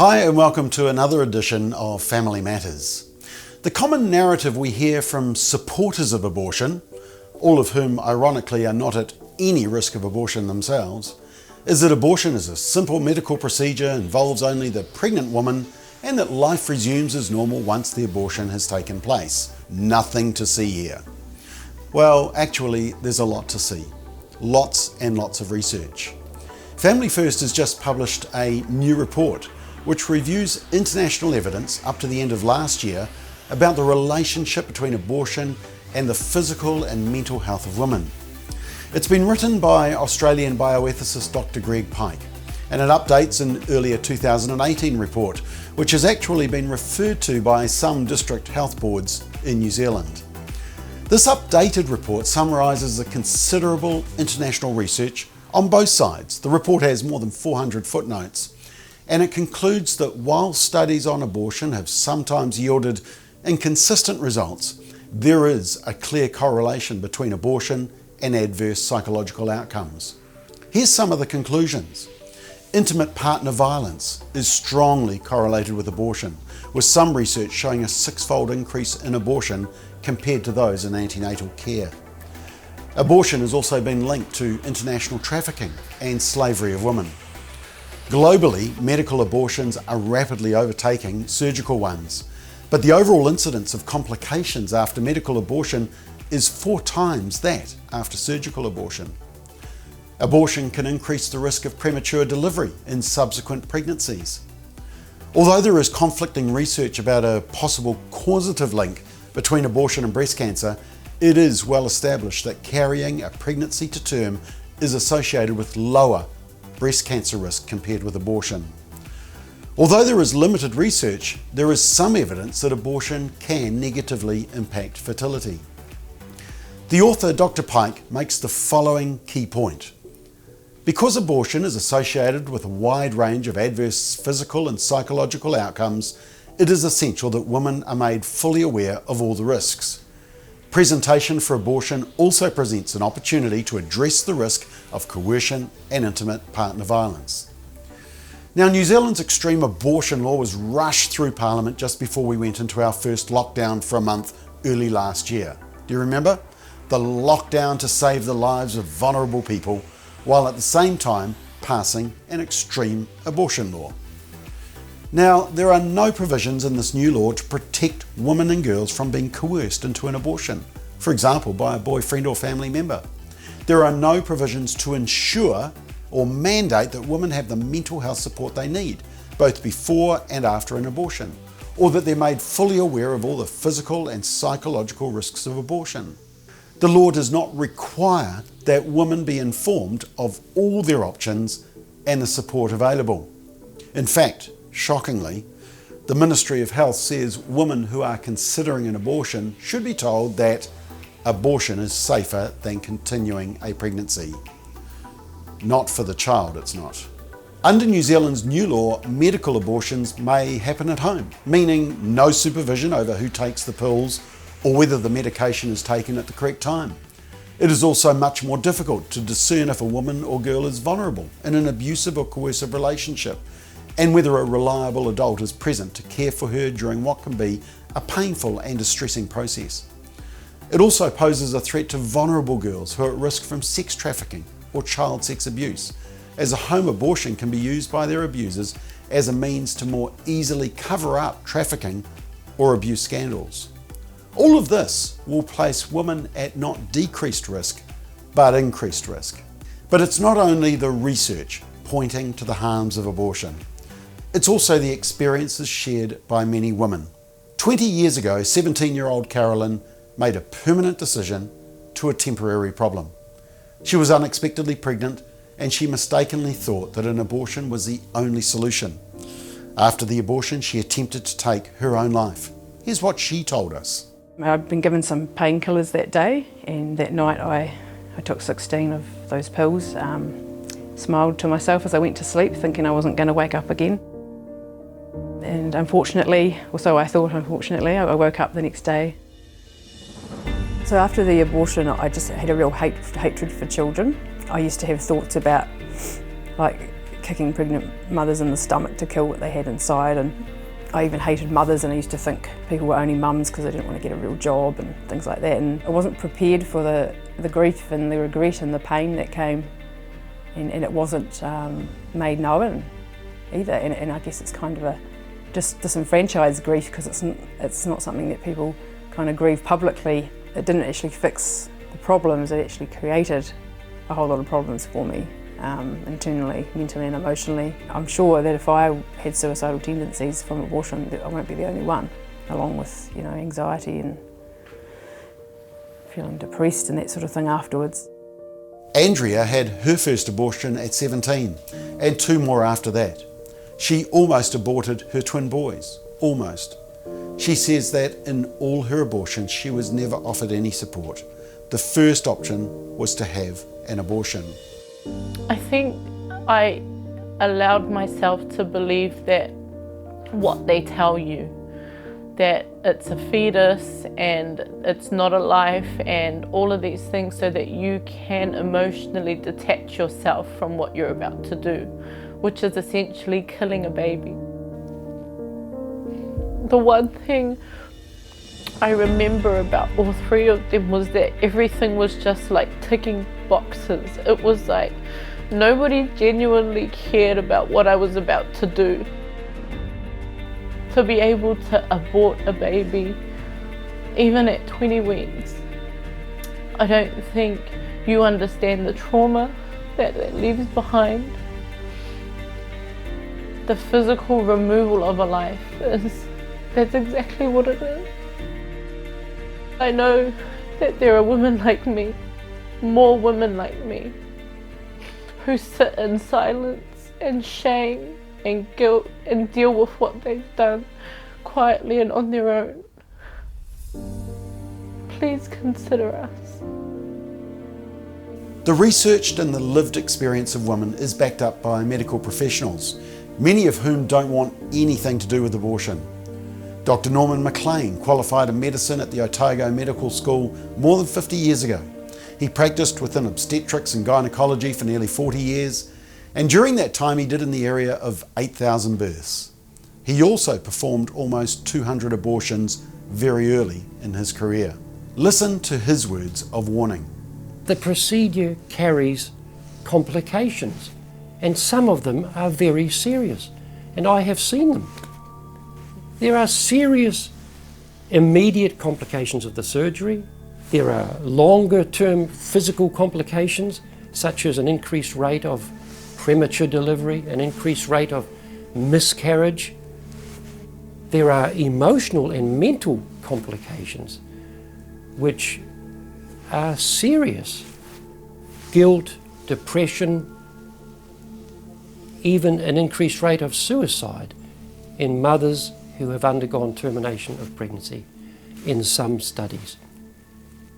Hi and welcome to another edition of Family Matters. The common narrative we hear from supporters of abortion, all of whom ironically are not at any risk of abortion themselves, is that abortion is a simple medical procedure, involves only the pregnant woman, and that life resumes as normal once the abortion has taken place. Nothing to see here. Well, actually, there's a lot to see. Lots and lots of research. Family First has just published a new report which reviews international evidence up to the end of last year about the relationship between abortion and the physical and mental health of women. It's been written by Australian bioethicist Dr. Greg Pike, and it updates an earlier 2018 report, which has actually been referred to by some district health boards in New Zealand. This updated report summarises the considerable international research on both sides. The report has more than 400 footnotes, and it concludes that while studies on abortion have sometimes yielded inconsistent results, there is a clear correlation between abortion and adverse psychological outcomes. Here's some of the conclusions. Intimate partner violence is strongly correlated with abortion, with some research showing a 6-fold increase in abortion compared to those in antenatal care. Abortion has also been linked to international trafficking and slavery of women. Globally, medical abortions are rapidly overtaking surgical ones, but the overall incidence of complications after medical abortion is 4 times that after surgical abortion. Abortion can increase the risk of premature delivery in subsequent pregnancies. Although there is conflicting research about a possible causative link between abortion and breast cancer, it is well established that carrying a pregnancy to term is associated with lower breast cancer risk compared with abortion. Although there is limited research, there is some evidence that abortion can negatively impact fertility. The author, Dr. Pike, makes the following key point. Because abortion is associated with a wide range of adverse physical and psychological outcomes, it is essential that women are made fully aware of all the risks. Presentation for abortion also presents an opportunity to address the risk of coercion and intimate partner violence. Now, New Zealand's extreme abortion law was rushed through Parliament just before we went into our first lockdown for a month early last year. Do you remember? The lockdown to save the lives of vulnerable people, while at the same time passing an extreme abortion law. Now, there are no provisions in this new law to protect women and girls from being coerced into an abortion, for example, by a boyfriend or family member. There are no provisions to ensure or mandate that women have the mental health support they need, both before and after an abortion, or that they're made fully aware of all the physical and psychological risks of abortion. The law does not require that women be informed of all their options and the support available. In fact, shockingly, the Ministry of Health says women who are considering an abortion should be told that abortion is safer than continuing a pregnancy. Not for the child, it's not. Under New Zealand's new law, medical abortions may happen at home, meaning no supervision over who takes the pills or whether the medication is taken at the correct time. It is also much more difficult to discern if a woman or girl is vulnerable in an abusive or coercive relationship, and whether a reliable adult is present to care for her during what can be a painful and distressing process. It also poses a threat to vulnerable girls who are at risk from sex trafficking or child sex abuse, as a home abortion can be used by their abusers as a means to more easily cover up trafficking or abuse scandals. All of this will place women at not decreased risk, but increased risk. But it's not only the research pointing to the harms of abortion. It's also the experiences shared by many women. 20 years ago, 17-year-old Carolyn made a permanent decision to a temporary problem. She was unexpectedly pregnant, and she mistakenly thought that an abortion was the only solution. After the abortion, she attempted to take her own life. Here's what she told us. I'd been given some painkillers that day, and that night I took 16 of those pills. Smiled to myself as I went to sleep, thinking I wasn't going to wake up again. And unfortunately, or so I thought, unfortunately, I woke up the next day. So after the abortion, I just had a real hatred for children. I used to have thoughts about, like, kicking pregnant mothers in the stomach to kill what they had inside, and I even hated mothers, and I used to think people were only mums because they didn't want to get a real job and things like that, and I wasn't prepared for the grief and the regret and the pain that came, and it wasn't made known either, and I guess it's kind of a just disenfranchised grief because it's not something that people kind of grieve publicly. It didn't actually fix the problems, it actually created a whole lot of problems for me, internally, mentally and emotionally. I'm sure that if I had suicidal tendencies from abortion, that I won't be the only one, along with, you know, anxiety and feeling depressed and that sort of thing afterwards. Andrea had her first abortion at 17 and 2 more after that. She almost aborted her twin boys, almost. She says that in all her abortions she was never offered any support. The first option was to have an abortion. I think I allowed myself to believe that what they tell you, that it's a fetus and it's not a life and all of these things, so that you can emotionally detach yourself from what you're about to do, which is essentially killing a baby. The one thing I remember about all 3 of them was that everything was just like ticking boxes. It was like nobody genuinely cared about what I was about to do. To be able to abort a baby, even at 20 weeks, I don't think you understand the trauma that leaves behind. The physical removal of a life that's exactly what it is. I know that there are women like me, more women like me, who sit in silence and shame and guilt and deal with what they've done quietly and on their own. Please consider us. The researched and the lived experience of women is backed up by medical professionals, many of whom don't want anything to do with abortion. Dr. Norman McLean qualified in medicine at the Otago Medical School more than 50 years ago. He practiced within obstetrics and gynecology for nearly 40 years, and during that time he did in the area of 8,000 births. He also performed almost 200 abortions very early in his career. Listen to his words of warning. The procedure carries complications, and some of them are very serious, and I have seen them. There are serious immediate complications of the surgery. There are longer term physical complications, such as an increased rate of premature delivery, an increased rate of miscarriage. There are emotional and mental complications which are serious. Guilt, depression, even an increased rate of suicide in mothers who have undergone termination of pregnancy in some studies.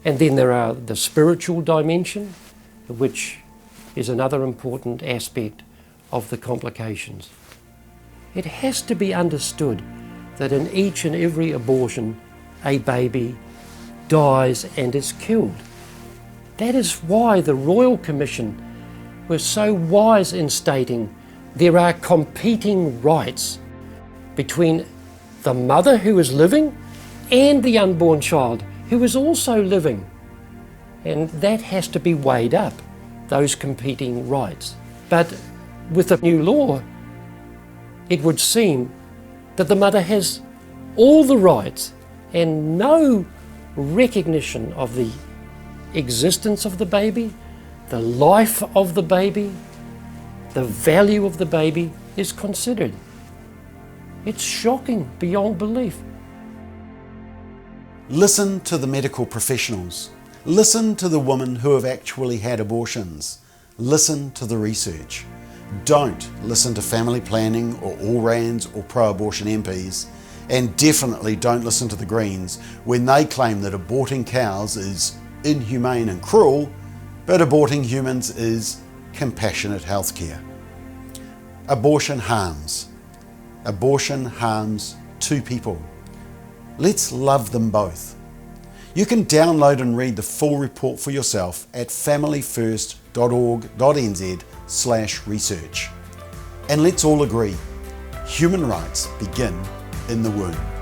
And then there are the spiritual dimension, which is another important aspect of the complications. It has to be understood that in each and every abortion, a baby dies and is killed. That is why the Royal Commission was so wise in stating there are competing rights between the mother who is living and the unborn child who is also living. And that has to be weighed up, those competing rights. But with the new law, it would seem that the mother has all the rights and no recognition of the existence of the baby, the life of the baby, the value of the baby is considered. It's shocking beyond belief. Listen to the medical professionals. Listen to the women who have actually had abortions. Listen to the research. Don't listen to family planning or all-rands or pro-abortion MPs, and definitely don't listen to the Greens when they claim that aborting cows is inhumane and cruel, but aborting humans is compassionate healthcare. Abortion harms. Abortion harms 2 people. Let's love them both. You can download and read the full report for yourself at familyfirst.org.nz/research. And let's all agree, human rights begin in the womb.